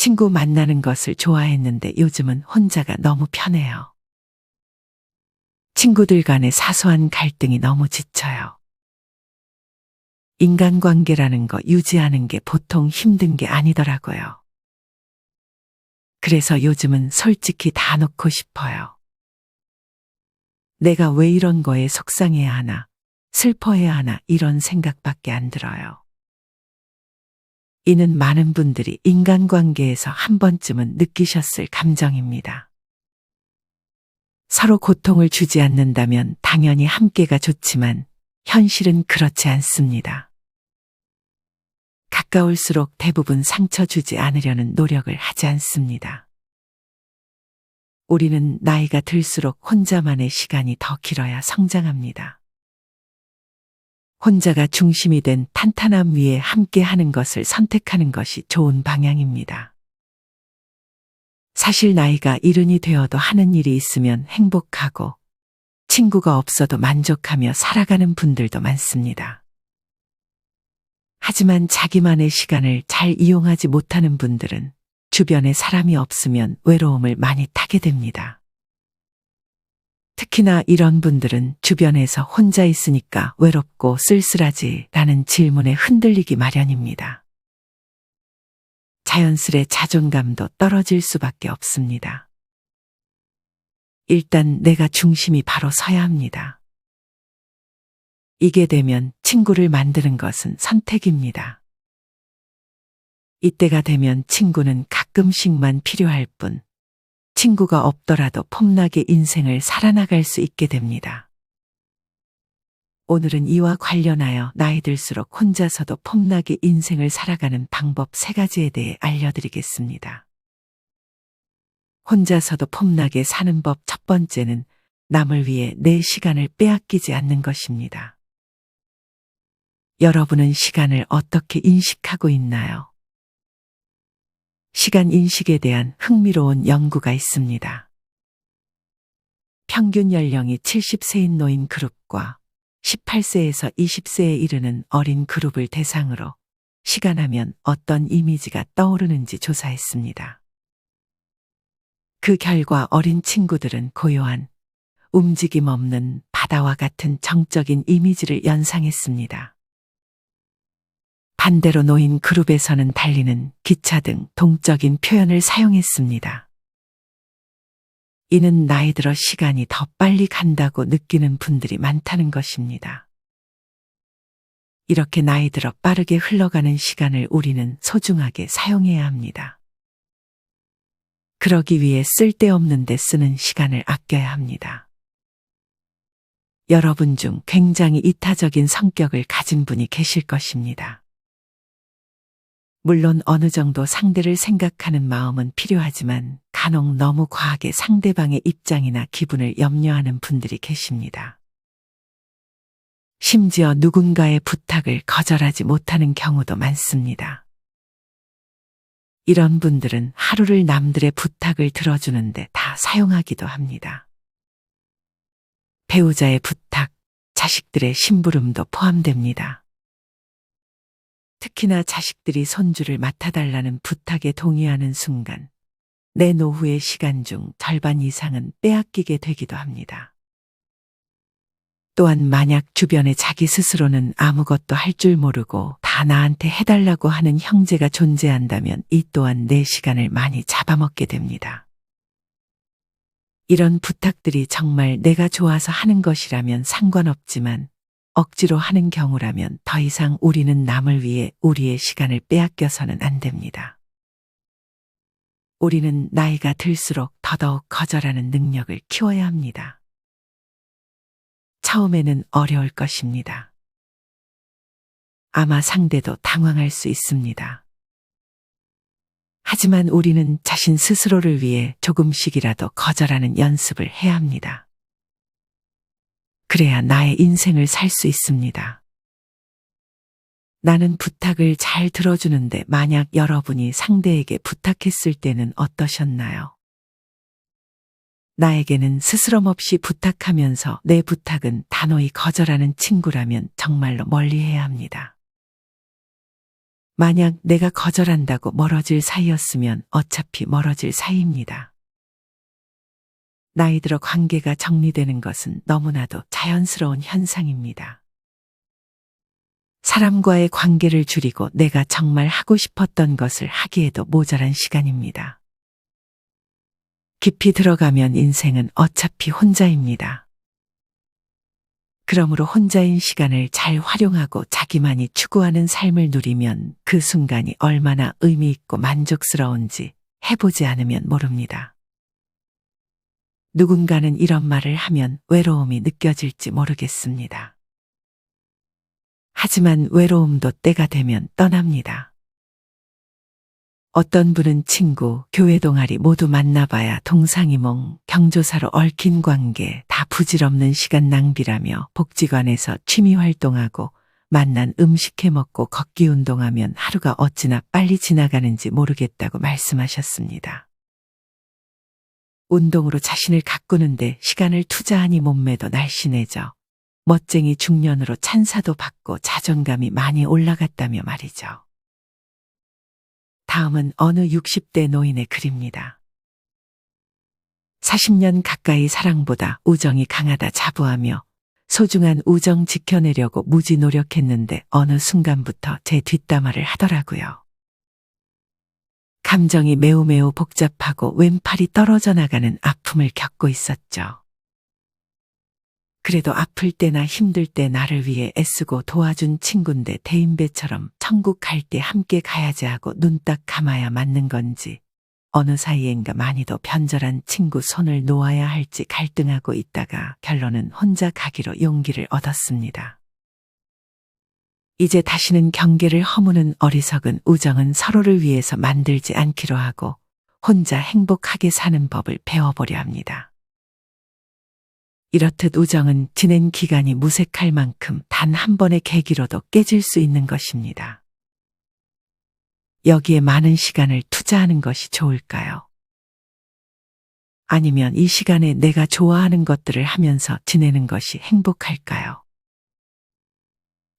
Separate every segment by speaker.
Speaker 1: 친구 만나는 것을 좋아했는데 요즘은 혼자가 너무 편해요. 친구들 간의 사소한 갈등이 너무 지쳐요. 인간관계라는 거 유지하는 게 보통 힘든 게 아니더라고요. 그래서 요즘은 솔직히 다 놓고 싶어요. 내가 왜 이런 거에 속상해야 하나, 슬퍼해야 하나 이런 생각밖에 안 들어요. 이는 많은 분들이 인간관계에서 한 번쯤은 느끼셨을 감정입니다. 서로 고통을 주지 않는다면 당연히 함께가 좋지만 현실은 그렇지 않습니다. 가까울수록 대부분 상처 주지 않으려는 노력을 하지 않습니다. 우리는 나이가 들수록 혼자만의 시간이 더 길어야 성장합니다. 혼자가 중심이 된 탄탄함 위에 함께 하는 것을 선택하는 것이 좋은 방향입니다. 사실 나이가 이른이 되어도 하는 일이 있으면 행복하고 친구가 없어도 만족하며 살아가는 분들도 많습니다. 하지만 자기만의 시간을 잘 이용하지 못하는 분들은 주변에 사람이 없으면 외로움을 많이 타게 됩니다. 특히나 이런 분들은 주변에서 혼자 있으니까 외롭고 쓸쓸하지 라는 질문에 흔들리기 마련입니다. 자연스레 자존감도 떨어질 수밖에 없습니다. 일단 내가 중심이 바로 서야 합니다. 이게 되면 친구를 만드는 것은 선택입니다. 이때가 되면 친구는 가끔씩만 필요할 뿐, 친구가 없더라도 폼나게 인생을 살아나갈 수 있게 됩니다. 오늘은 이와 관련하여 나이 들수록 혼자서도 폼나게 인생을 살아가는 방법 3가지에 대해 알려드리겠습니다. 혼자서도 폼나게 사는 법 첫 번째는 남을 위해 내 시간을 빼앗기지 않는 것입니다. 여러분은 시간을 어떻게 인식하고 있나요? 시간 인식에 대한 흥미로운 연구가 있습니다. 평균 연령이 70세인 노인 그룹과 18세에서 20세에 이르는 어린 그룹을 대상으로 시간하면 어떤 이미지가 떠오르는지 조사했습니다. 그 결과 어린 친구들은 고요한, 움직임 없는 바다와 같은 정적인 이미지를 연상했습니다. 반대로 노인 그룹에서는 달리는 기차 등 동적인 표현을 사용했습니다. 이는 나이 들어 시간이 더 빨리 간다고 느끼는 분들이 많다는 것입니다. 이렇게 나이 들어 빠르게 흘러가는 시간을 우리는 소중하게 사용해야 합니다. 그러기 위해 쓸데없는 데 쓰는 시간을 아껴야 합니다. 여러분 중 굉장히 이타적인 성격을 가진 분이 계실 것입니다. 물론 어느 정도 상대를 생각하는 마음은 필요하지만 간혹 너무 과하게 상대방의 입장이나 기분을 염려하는 분들이 계십니다. 심지어 누군가의 부탁을 거절하지 못하는 경우도 많습니다. 이런 분들은 하루를 남들의 부탁을 들어주는데 다 사용하기도 합니다. 배우자의 부탁, 자식들의 심부름도 포함됩니다. 특히나 자식들이 손주를 맡아달라는 부탁에 동의하는 순간 내 노후의 시간 중 절반 이상은 빼앗기게 되기도 합니다. 또한 만약 주변에 자기 스스로는 아무것도 할 줄 모르고 다 나한테 해달라고 하는 형제가 존재한다면 이 또한 내 시간을 많이 잡아먹게 됩니다. 이런 부탁들이 정말 내가 좋아서 하는 것이라면 상관없지만 억지로 하는 경우라면 더 이상 우리는 남을 위해 우리의 시간을 빼앗겨서는 안 됩니다. 우리는 나이가 들수록 더더욱 거절하는 능력을 키워야 합니다. 처음에는 어려울 것입니다. 아마 상대도 당황할 수 있습니다. 하지만 우리는 자신 스스로를 위해 조금씩이라도 거절하는 연습을 해야 합니다. 그래야 나의 인생을 살 수 있습니다. 나는 부탁을 잘 들어주는데 만약 여러분이 상대에게 부탁했을 때는 어떠셨나요? 나에게는 스스럼 없이 부탁하면서 내 부탁은 단호히 거절하는 친구라면 정말로 멀리해야 합니다. 만약 내가 거절한다고 멀어질 사이였으면 어차피 멀어질 사이입니다. 나이 들어 관계가 정리되는 것은 너무나도 자연스러운 현상입니다. 사람과의 관계를 줄이고 내가 정말 하고 싶었던 것을 하기에도 모자란 시간입니다. 깊이 들어가면 인생은 어차피 혼자입니다. 그러므로 혼자인 시간을 잘 활용하고 자기만이 추구하는 삶을 누리면 그 순간이 얼마나 의미 있고 만족스러운지 해보지 않으면 모릅니다. 누군가는 이런 말을 하면 외로움이 느껴질지 모르겠습니다. 하지만 외로움도 때가 되면 떠납니다. 어떤 분은 친구, 교회 동아리 모두 만나봐야 동상이몽, 경조사로 얽힌 관계 다 부질없는 시간 낭비라며 복지관에서 취미 활동하고 만난 음식 해먹고 걷기 운동하면 하루가 어찌나 빨리 지나가는지 모르겠다고 말씀하셨습니다. 운동으로 자신을 가꾸는데 시간을 투자하니 몸매도 날씬해져 멋쟁이 중년으로 찬사도 받고 자존감이 많이 올라갔다며 말이죠. 다음은 어느 60대 노인의 글입니다. 40년 가까이 사랑보다 우정이 강하다 자부하며 소중한 우정 지켜내려고 무지 노력했는데 어느 순간부터 제 뒷담화를 하더라고요. 감정이 매우 복잡하고 왼팔이 떨어져 나가는 아픔을 겪고 있었죠. 그래도 아플 때나 힘들 때 나를 위해 애쓰고 도와준 친구인데 대인배처럼 천국 갈 때 함께 가야지 하고 눈 딱 감아야 맞는 건지 어느 사이엔가 많이도 변절한 친구 손을 놓아야 할지 갈등하고 있다가 결론은 혼자 가기로 용기를 얻었습니다. 이제 다시는 경계를 허무는 어리석은 우정은 서로를 위해서 만들지 않기로 하고 혼자 행복하게 사는 법을 배워보려 합니다. 이렇듯 우정은 지낸 기간이 무색할 만큼 단 한 번의 계기로도 깨질 수 있는 것입니다. 여기에 많은 시간을 투자하는 것이 좋을까요? 아니면 이 시간에 내가 좋아하는 것들을 하면서 지내는 것이 행복할까요?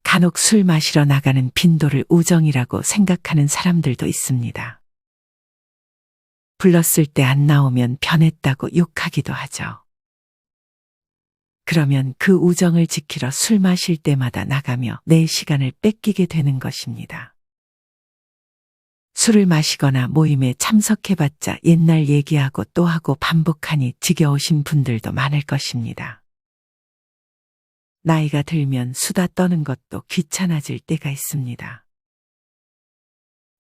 Speaker 1: 간혹 술 마시러 나가는 빈도를 우정이라고 생각하는 사람들도 있습니다. 불렀을 때 안 나오면 변했다고 욕하기도 하죠. 그러면 그 우정을 지키러 술 마실 때마다 나가며 내 시간을 뺏기게 되는 것입니다. 술을 마시거나 모임에 참석해봤자 옛날 얘기하고 또 하고 반복하니 지겨우신 분들도 많을 것입니다. 나이가 들면 수다 떠는 것도 귀찮아질 때가 있습니다.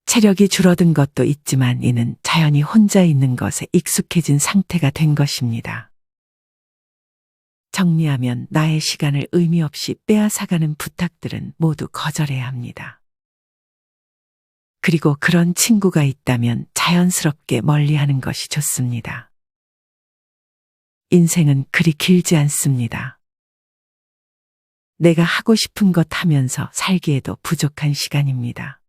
Speaker 1: 체력이 줄어든 것도 있지만 이는 자연히 혼자 있는 것에 익숙해진 상태가 된 것입니다. 정리하면 나의 시간을 의미 없이 빼앗아가는 부탁들은 모두 거절해야 합니다. 그리고 그런 친구가 있다면 자연스럽게 멀리하는 것이 좋습니다. 인생은 그리 길지 않습니다. 내가 하고 싶은 것 하면서 살기에도 부족한 시간입니다.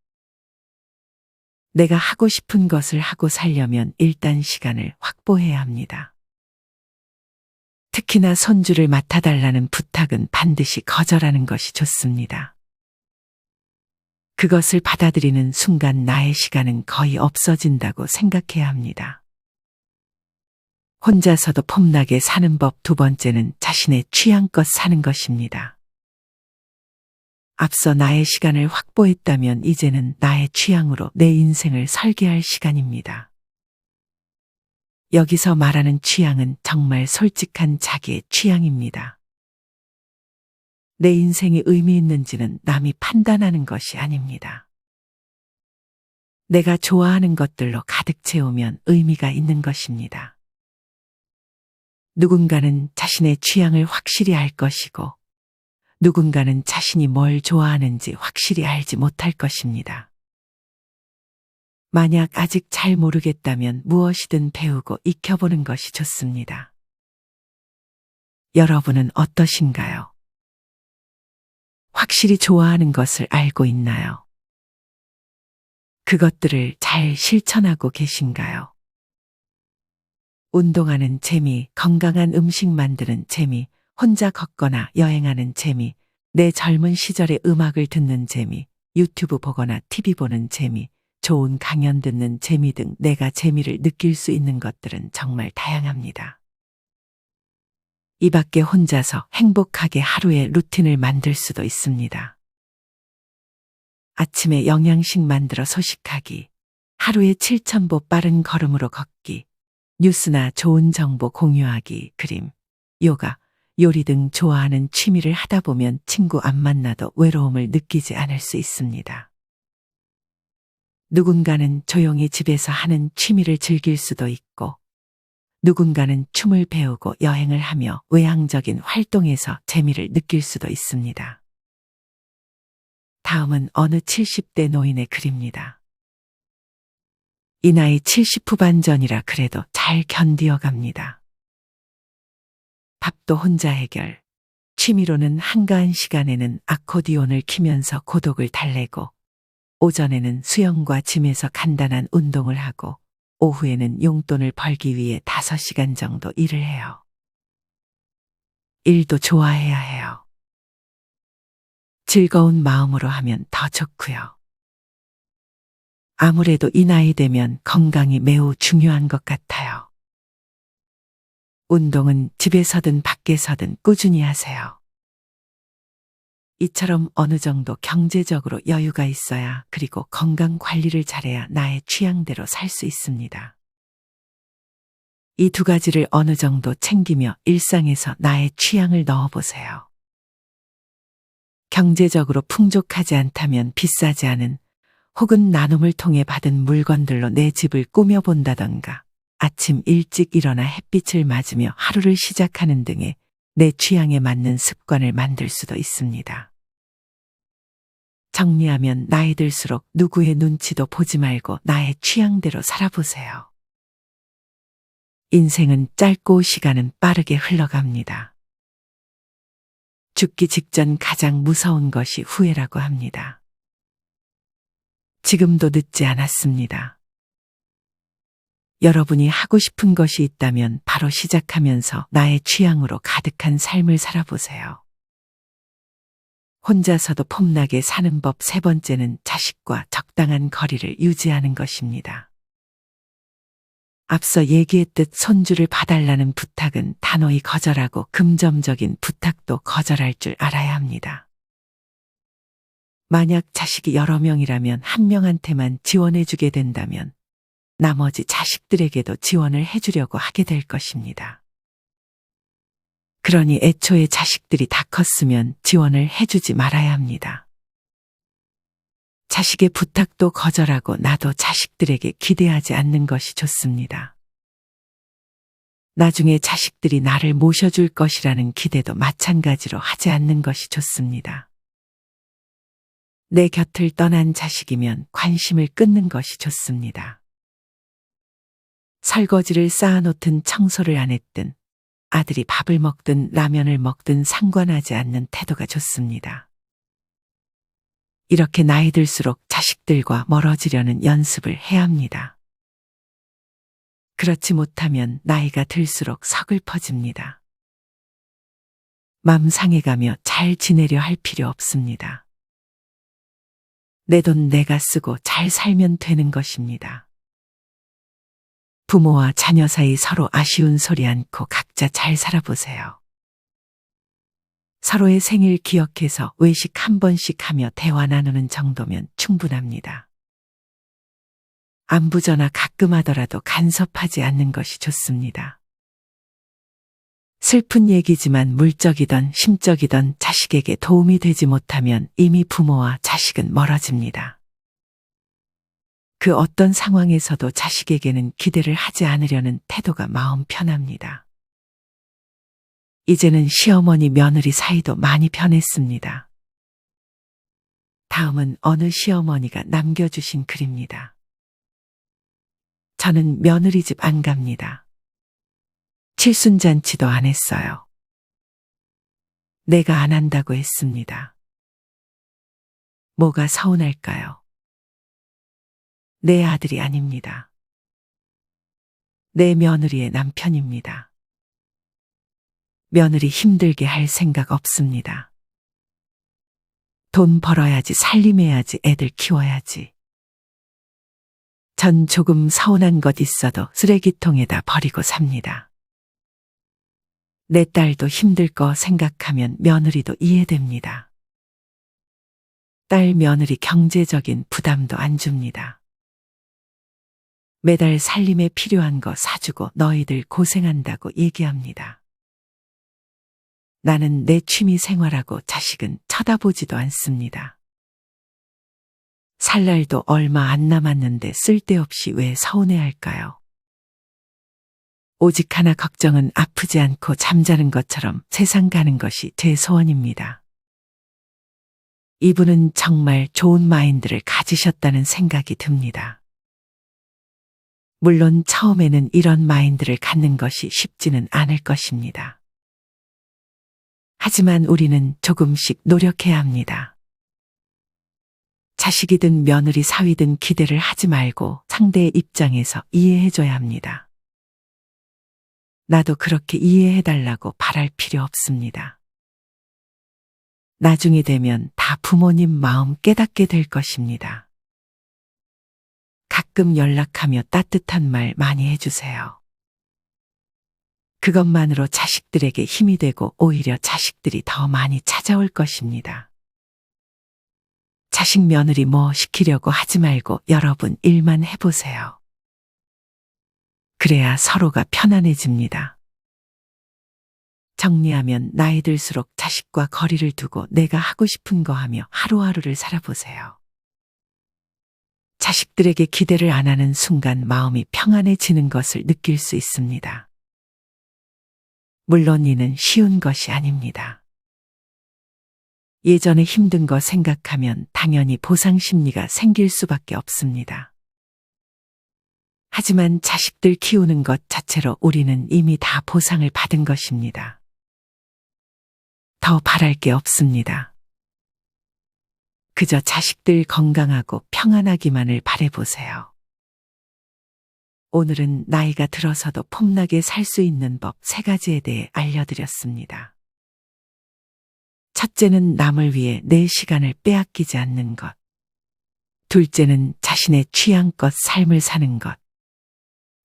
Speaker 1: 내가 하고 싶은 것을 하고 살려면 일단 시간을 확보해야 합니다. 특히나 손주를 맡아달라는 부탁은 반드시 거절하는 것이 좋습니다. 그것을 받아들이는 순간 나의 시간은 거의 없어진다고 생각해야 합니다. 혼자서도 폼나게 사는 법 두 번째는 자신의 취향껏 사는 것입니다. 앞서 나의 시간을 확보했다면 이제는 나의 취향으로 내 인생을 설계할 시간입니다. 여기서 말하는 취향은 정말 솔직한 자기의 취향입니다. 내 인생이 의미 있는지는 남이 판단하는 것이 아닙니다. 내가 좋아하는 것들로 가득 채우면 의미가 있는 것입니다. 누군가는 자신의 취향을 확실히 알 것이고 누군가는 자신이 뭘 좋아하는지 확실히 알지 못할 것입니다. 만약 아직 잘 모르겠다면 무엇이든 배우고 익혀보는 것이 좋습니다. 여러분은 어떠신가요? 확실히 좋아하는 것을 알고 있나요? 그것들을 잘 실천하고 계신가요? 운동하는 재미, 건강한 음식 만드는 재미, 혼자 걷거나 여행하는 재미, 내 젊은 시절의 음악을 듣는 재미, 유튜브 보거나 TV 보는 재미, 좋은 강연 듣는 재미 등 내가 재미를 느낄 수 있는 것들은 정말 다양합니다. 이 밖에 혼자서 행복하게 하루의 루틴을 만들 수도 있습니다. 아침에 영양식 만들어 소식하기, 하루에 7,000보 빠른 걸음으로 걷기, 뉴스나 좋은 정보 공유하기, 그림, 요가, 요리 등 좋아하는 취미를 하다 보면 친구 안 만나도 외로움을 느끼지 않을 수 있습니다. 누군가는 조용히 집에서 하는 취미를 즐길 수도 있고, 누군가는 춤을 배우고 여행을 하며 외향적인 활동에서 재미를 느낄 수도 있습니다. 다음은 어느 70대 노인의 글입니다. 이 나이 70 후반전이라 그래도 잘 견디어 갑니다. 밥도 혼자 해결. 취미로는 한가한 시간에는 아코디온을 키면서 고독을 달래고, 오전에는 수영과 짐에서 간단한 운동을 하고, 오후에는 용돈을 벌기 위해 5시간 정도 일을 해요. 일도 좋아해야 해요. 즐거운 마음으로 하면 더 좋고요. 아무래도 이 나이 되면 건강이 매우 중요한 것 같아요. 운동은 집에서든 밖에서든 꾸준히 하세요. 이처럼 어느 정도 경제적으로 여유가 있어야, 그리고 건강 관리를 잘해야 나의 취향대로 살 수 있습니다. 이 두 가지를 어느 정도 챙기며 일상에서 나의 취향을 넣어보세요. 경제적으로 풍족하지 않다면 비싸지 않은, 혹은 나눔을 통해 받은 물건들로 내 집을 꾸며본다던가, 아침 일찍 일어나 햇빛을 맞으며 하루를 시작하는 등의 내 취향에 맞는 습관을 만들 수도 있습니다. 정리하면 나이 들수록 누구의 눈치도 보지 말고 나의 취향대로 살아보세요. 인생은 짧고 시간은 빠르게 흘러갑니다. 죽기 직전 가장 무서운 것이 후회라고 합니다. 지금도 늦지 않았습니다. 여러분이 하고 싶은 것이 있다면 바로 시작하면서 나의 취향으로 가득한 삶을 살아보세요. 혼자서도 폼나게 사는 법 3번째는 자식과 적당한 거리를 유지하는 것입니다. 앞서 얘기했듯 손주를 봐달라는 부탁은 단호히 거절하고 금전적인 부탁도 거절할 줄 알아야 합니다. 만약 자식이 여러 명이라면 한 명한테만 지원해주게 된다면 나머지 자식들에게도 지원을 해주려고 하게 될 것입니다. 그러니 애초에 자식들이 다 컸으면 지원을 해주지 말아야 합니다. 자식의 부탁도 거절하고 나도 자식들에게 기대하지 않는 것이 좋습니다. 나중에 자식들이 나를 모셔줄 것이라는 기대도 마찬가지로 하지 않는 것이 좋습니다. 내 곁을 떠난 자식이면 관심을 끊는 것이 좋습니다. 설거지를 쌓아놓든 청소를 안 했든, 아들이 밥을 먹든 라면을 먹든 상관하지 않는 태도가 좋습니다. 이렇게 나이 들수록 자식들과 멀어지려는 연습을 해야 합니다. 그렇지 못하면 나이가 들수록 서글퍼집니다. 맘 상해가며 잘 지내려 할 필요 없습니다. 내 돈 내가 쓰고 잘 살면 되는 것입니다. 부모와 자녀 사이 서로 아쉬운 소리 않고 각자 잘 살아보세요. 서로의 생일 기억해서 외식 한 번씩 하며 대화 나누는 정도면 충분합니다. 안부 전화 가끔 하더라도 간섭하지 않는 것이 좋습니다. 슬픈 얘기지만 물적이던 심적이던 자식에게 도움이 되지 못하면 이미 부모와 자식은 멀어집니다. 그 어떤 상황에서도 자식에게는 기대를 하지 않으려는 태도가 마음 편합니다. 이제는 시어머니 며느리 사이도 많이 변했습니다. 다음은 어느 시어머니가 남겨주신 글입니다. 저는 며느리 집 안 갑니다. 칠순잔치도 안 했어요. 내가 안 한다고 했습니다. 뭐가 서운할까요? 내 아들이 아닙니다. 내 며느리의 남편입니다. 며느리 힘들게 할 생각 없습니다. 돈 벌어야지, 살림해야지, 애들 키워야지. 전 조금 서운한 것 있어도 쓰레기통에다 버리고 삽니다. 내 딸도 힘들 거 생각하면 며느리도 이해됩니다. 딸 며느리 경제적인 부담도 안 줍니다. 매달 살림에 필요한 거 사주고 너희들 고생한다고 얘기합니다. 나는 내 취미 생활하고 자식은 쳐다보지도 않습니다. 살 날도 얼마 안 남았는데 쓸데없이 왜 서운해할까요? 오직 하나 걱정은 아프지 않고 잠자는 것처럼 세상 가는 것이 제 소원입니다. 이분은 정말 좋은 마인드를 가지셨다는 생각이 듭니다. 물론 처음에는 이런 마인드를 갖는 것이 쉽지는 않을 것입니다. 하지만 우리는 조금씩 노력해야 합니다. 자식이든 며느리 사위든 기대를 하지 말고 상대의 입장에서 이해해줘야 합니다. 나도 그렇게 이해해달라고 바랄 필요 없습니다. 나중에 되면 다 부모님 마음 깨닫게 될 것입니다. 가끔 연락하며 따뜻한 말 많이 해주세요. 그것만으로 자식들에게 힘이 되고 오히려 자식들이 더 많이 찾아올 것입니다. 자식 며느리 뭐 시키려고 하지 말고 여러분 일만 해보세요. 그래야 서로가 편안해집니다. 정리하면 나이 들수록 자식과 거리를 두고 내가 하고 싶은 거 하며 하루하루를 살아보세요. 자식들에게 기대를 안 하는 순간 마음이 평안해지는 것을 느낄 수 있습니다. 물론 이는 쉬운 것이 아닙니다. 예전에 힘든 거 생각하면 당연히 보상 심리가 생길 수밖에 없습니다. 하지만 자식들 키우는 것 자체로 우리는 이미 다 보상을 받은 것입니다. 더 바랄 게 없습니다. 그저 자식들 건강하고 평안하기만을 바라보세요. 오늘은 나이가 들어서도 폼나게 살 수 있는 법 3가지에 대해 알려드렸습니다. 첫째는 남을 위해 내 시간을 빼앗기지 않는 것. 둘째는 자신의 취향껏 삶을 사는 것.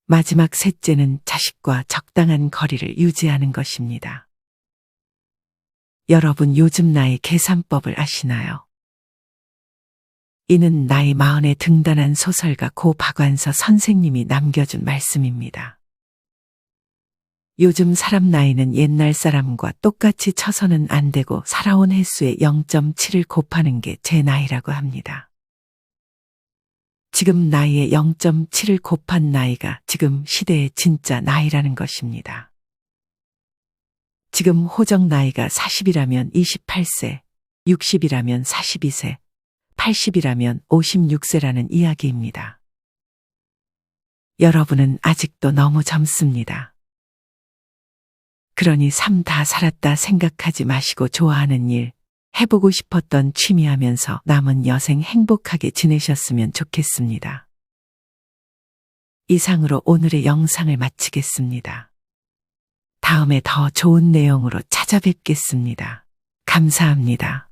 Speaker 1: 마지막 셋째는 자식과 적당한 거리를 유지하는 것입니다. 여러분 요즘 나이 계산법을 아시나요? 이는 나이 40에 등단한 소설가 고 박완서 선생님이 남겨준 말씀입니다. 요즘 사람 나이는 옛날 사람과 똑같이 쳐서는 안 되고 살아온 횟수의 0.7을 곱하는 게 제 나이라고 합니다. 지금 나이에 0.7을 곱한 나이가 지금 시대의 진짜 나이라는 것입니다. 지금 호적 나이가 40이라면 28세, 60이라면 42세, 80이라면 56세라는 이야기입니다. 여러분은 아직도 너무 젊습니다. 그러니 삶 다 살았다 생각하지 마시고 좋아하는 일, 해보고 싶었던 취미 하면서 남은 여생 행복하게 지내셨으면 좋겠습니다. 이상으로 오늘의 영상을 마치겠습니다. 다음에 더 좋은 내용으로 찾아뵙겠습니다. 감사합니다.